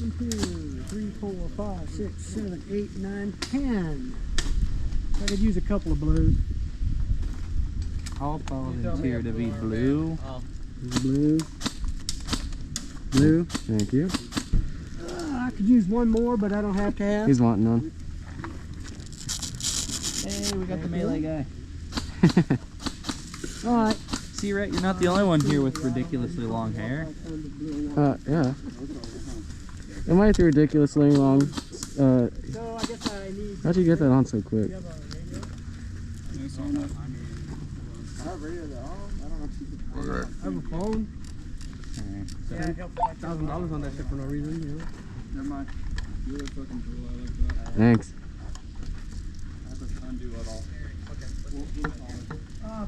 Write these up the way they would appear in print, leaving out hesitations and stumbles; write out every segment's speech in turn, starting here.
1, 2, 3, 4, 5, 6, 7, 8, 9, 10. I could use a couple of blues. I'll volunteer to be blue. Blue. Blue. Thank you. I could use one more, but I don't have to have. He's wanting one. Hey, we got the melee guy. Alright. See, Rhett, you're not the only one here with ridiculously long hair. Yeah. Am I too ridiculously long? So I guess I need. How'd you get that on so quick? I have a phone. Yeah, it helps $1,000 on that shit for no reason, you know. Never mind. You look fucking cool. I like that. Thanks. That doesn't undo at all. Okay.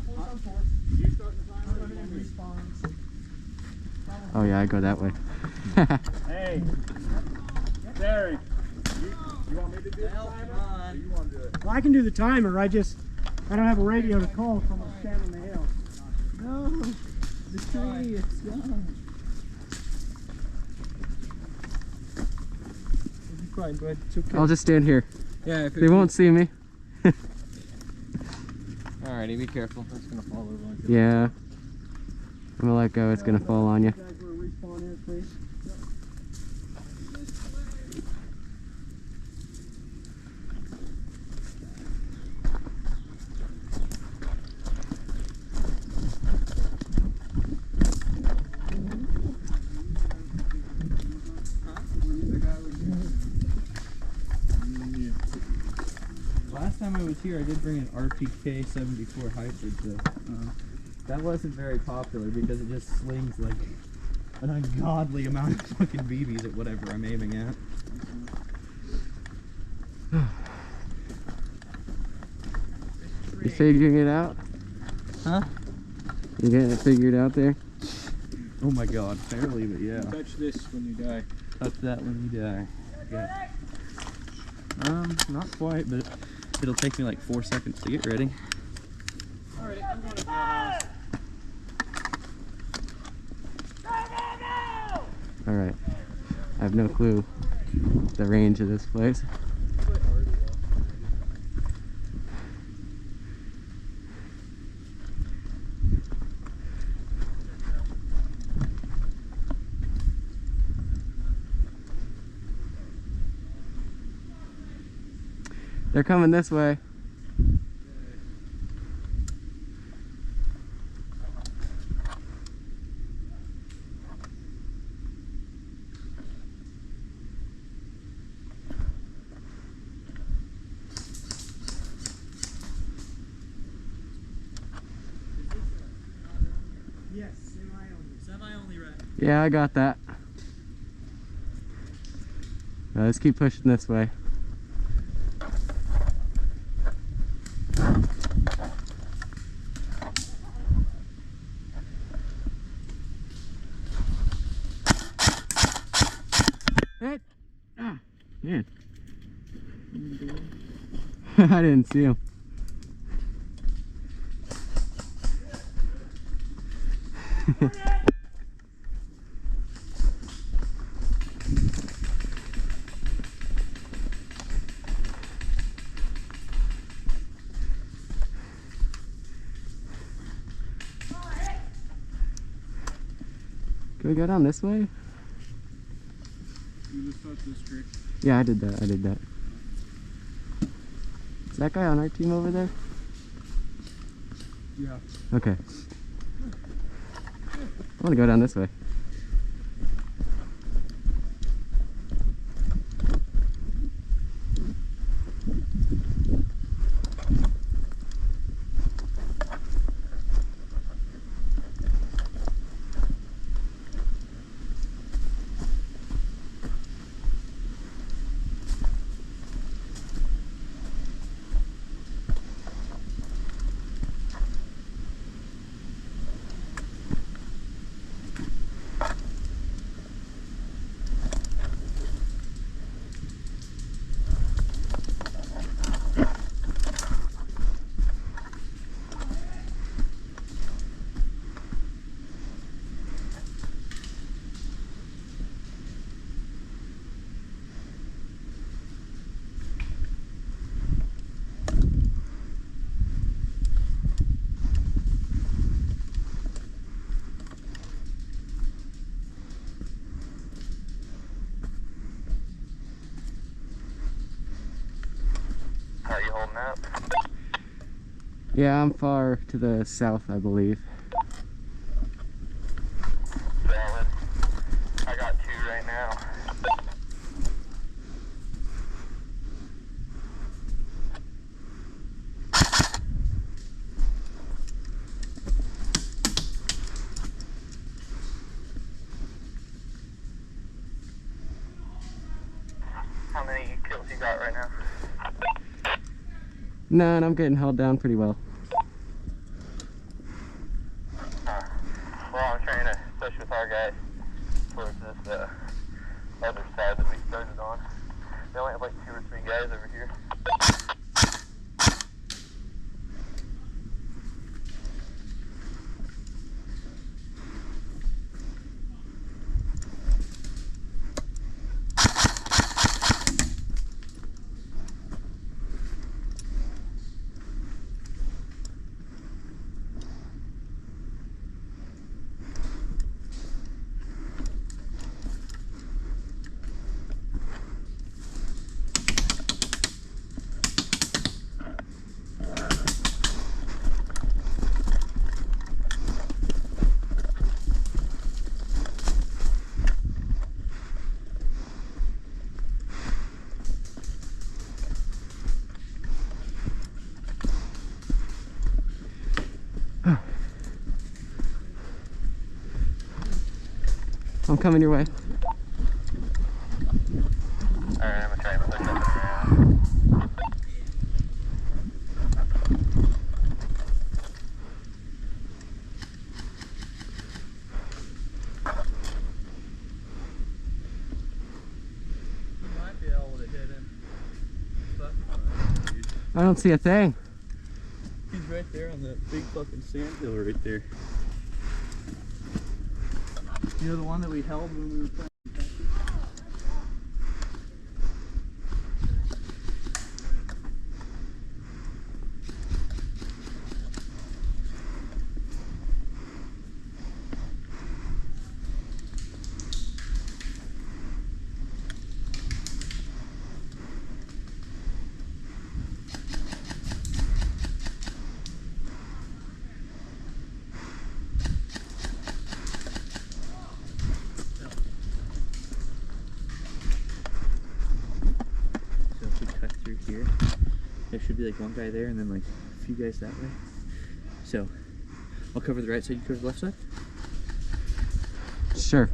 Full on force. You starting the timer? Oh yeah, I go that way. Hey, Derek. You want me to do the timer? Or you want to do it? Well, I can do the timer. I don't have a radio to call from a stand on the hill. No, the tree, it's gone. Go ahead. It's okay. I'll just stand here. Yeah, They won't see me. Alrighty, be careful. It's gonna fall over. Yeah. I'm gonna let go. It's gonna fall on you. Guys, will respawn here, please. Last time I was here, I did bring an RPK 74 hybrid, though. That wasn't very popular because it just slings like an ungodly amount of fucking BBs at whatever I'm aiming at. You figuring it out? Huh? You getting it figured out there? Oh my god, barely, but yeah. Touch this when you die. Touch that when you die. Yeah. Not quite, but it'll take me like 4 seconds to get ready. Alright, I'm going to the house. Alright. I have no clue the range of this place. They're coming this way. Yes, semi-only. Semi-only, right? Yeah, I got that. Let's keep pushing this way. Hey! Ah, man. I didn't see him. Can we go down this way? You just touch this creek. Yeah, I did that. Is that guy on our team over there? Yeah. Okay. I want to go down this way. map? Yeah, I'm far to the south, I believe. Valid. I got 2 right now. How many kills you got right now? None, I'm getting held down pretty well. Well, I'm trying to push with our guys towards this other side that we started on. They only have like 2 or 3 guys over here. I'm coming your way. Alright, I'm gonna try and push up and around. You might be able to hit him. I don't see a thing. He's right there on that big fucking sand hill right there. You know the one that we held when we were playing? So if we cut through here, there should be like one guy there and then like a few guys that way. So I'll cover the right side, you cover the left side? Sure.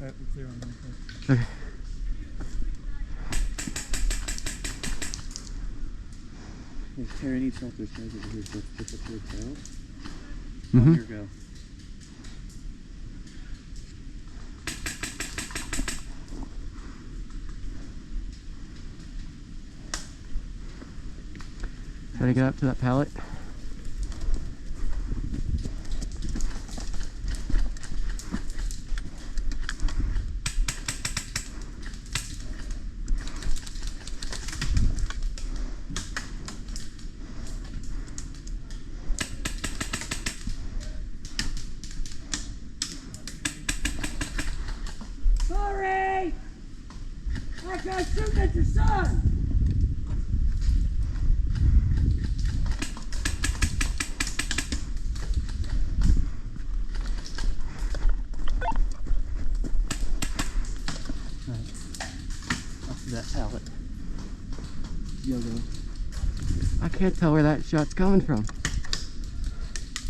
Alright, we're clear on one side. Okay. Hey, Terry needs help. There's guys over here, so let's push up to the tail. Mm-hmm. Here, go. Try to get up to that pallet. Sorry! That guy's shooting at your son! Up to that pallet. Yogo. I can't tell where that shot's coming from.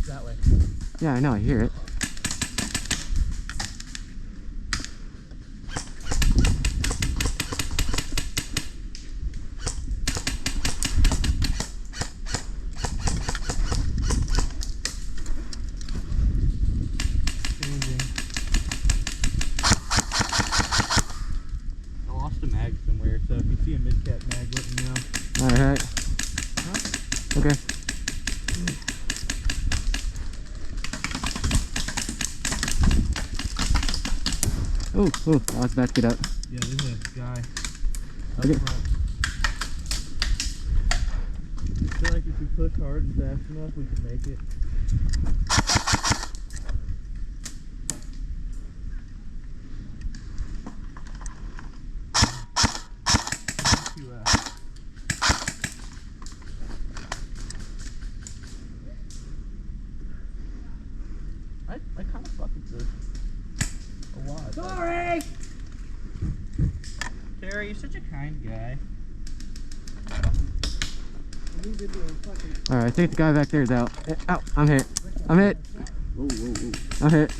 That way. Yeah, I know, I hear it. I lost a mag somewhere, so if you see a mid-cap mag, let me know. Alright. Okay. Oh, I was about to get up. Yeah, there's a guy Okay. front. I feel like if we push hard and fast enough, we can make it. I kind of fuck with this a lot. Sorry! Terry, you're such a kind guy. Alright, I think the guy back there is out. Ow, I'm hit. I'm hit. Whoa, whoa, whoa. I'm hit.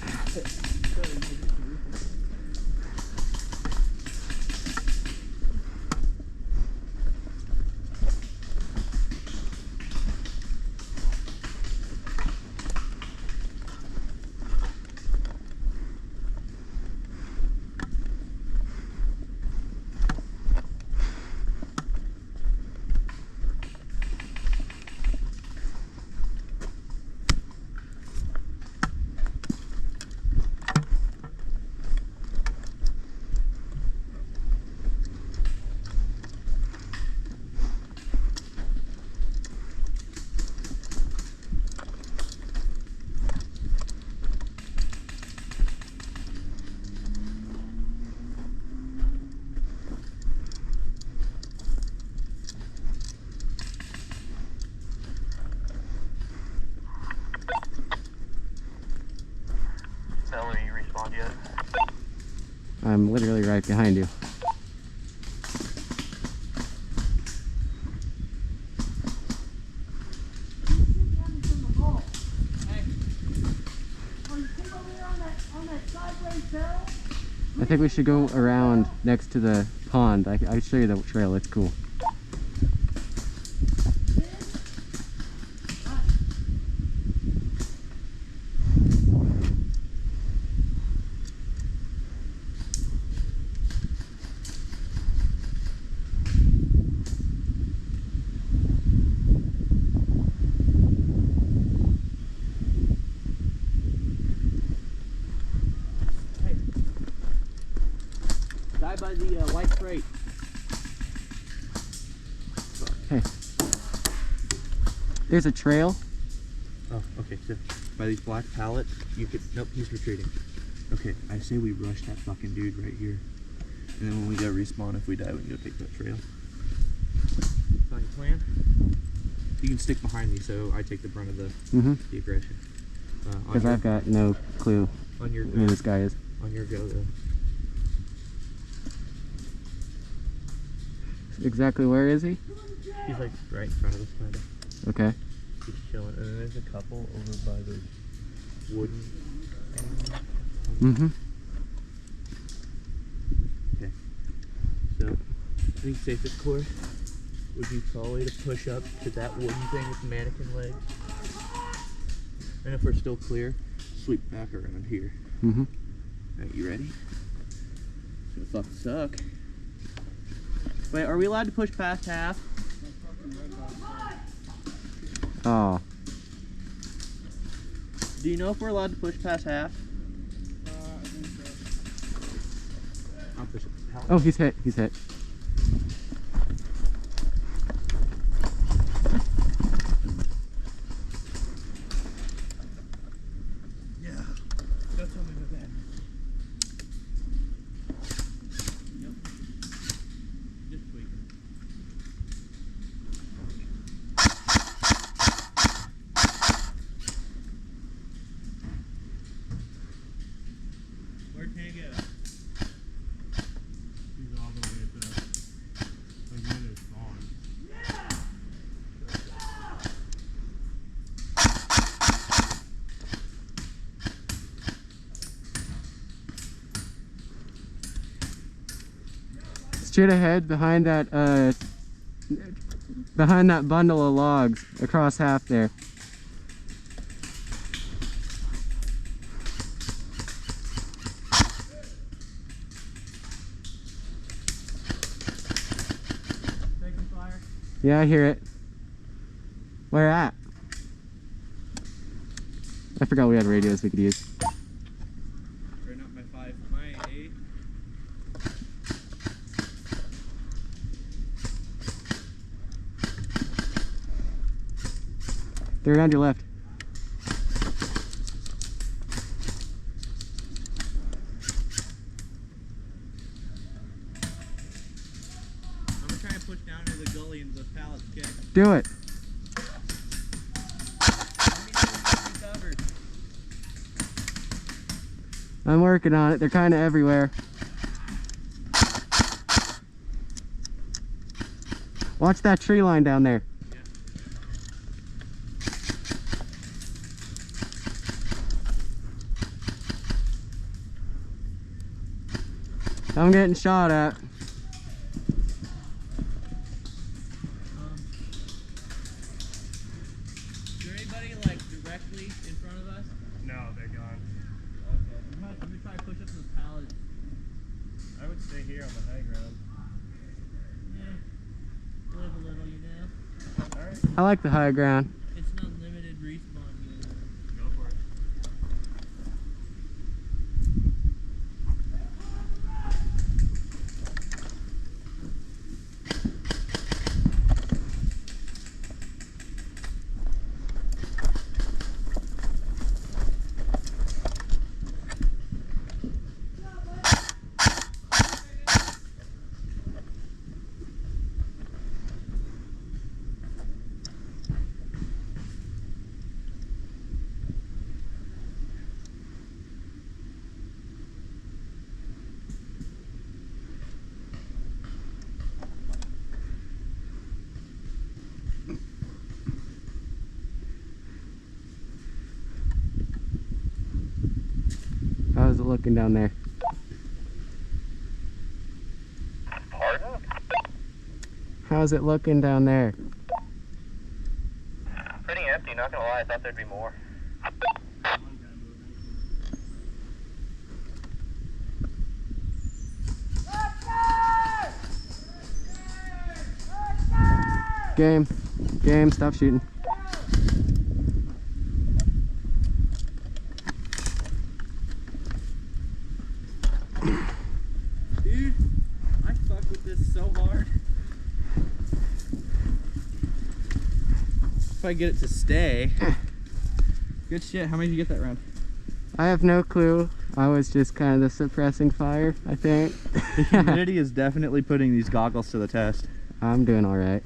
Are you respawned yet? I'm literally right behind you. I think we should go around next to the pond. I can show you the trail. It's cool. Guy by the white crate. Hey. There's a trail. Oh, okay, so by these black pallets, you could, nope, he's retreating. Okay, I say we rush that fucking dude right here. And then when we go respawn, if we die, we can go take that trail. Find your plan? You can stick behind me so I take the brunt of the aggression. Because I've got no clue on your who this guy is. On your go, though. Exactly where is he? He's like right in front of us, kind of. Okay. He's chilling. And then there's a couple over by the wooden thing. Okay. So, I think safest course would be probably to push up to that wooden thing with the mannequin legs. And if we're still clear, sweep back around here. Alright, you ready? It's gonna fucking suck. Wait, are we allowed to push past half? Oh. Do you know if we're allowed to push past half? I'll push it. Oh, he's hit. He's hit. Yeah. Don't tell me about that. Yep. Just tweak it. Where'd Tank get it? He's all the way at the again, it's gone. Straight ahead behind that bundle of logs across half there. Taking fire. Yeah, I hear it. Where at? I forgot we had radios we could use. Turn up my 5, my 8. They're around your left. I'm gonna try and push down into the gully into the pallets, okay? Do it. I'm working on it. They're kind of everywhere. Watch that tree line down there. I'm getting shot at. Is there anybody like directly in front of us? No, they're gone. Okay. I'm gonna try to push up those pallets. I would stay here on the high ground. Yeah. Live a little, you know. Alright, I like the high ground. It's an unlimited respawn, you know. go for it. How's it looking down there? Pardon? How's it looking down there? Pretty empty, not gonna lie, I thought there'd be more. Game, stop shooting. Dude, I fuck with this so hard. If I get it to stay. Good shit. How many did you get that round? I have no clue. I was just kind of the suppressing fire, I think. The humidity is definitely putting these goggles to the test. I'm doing all right.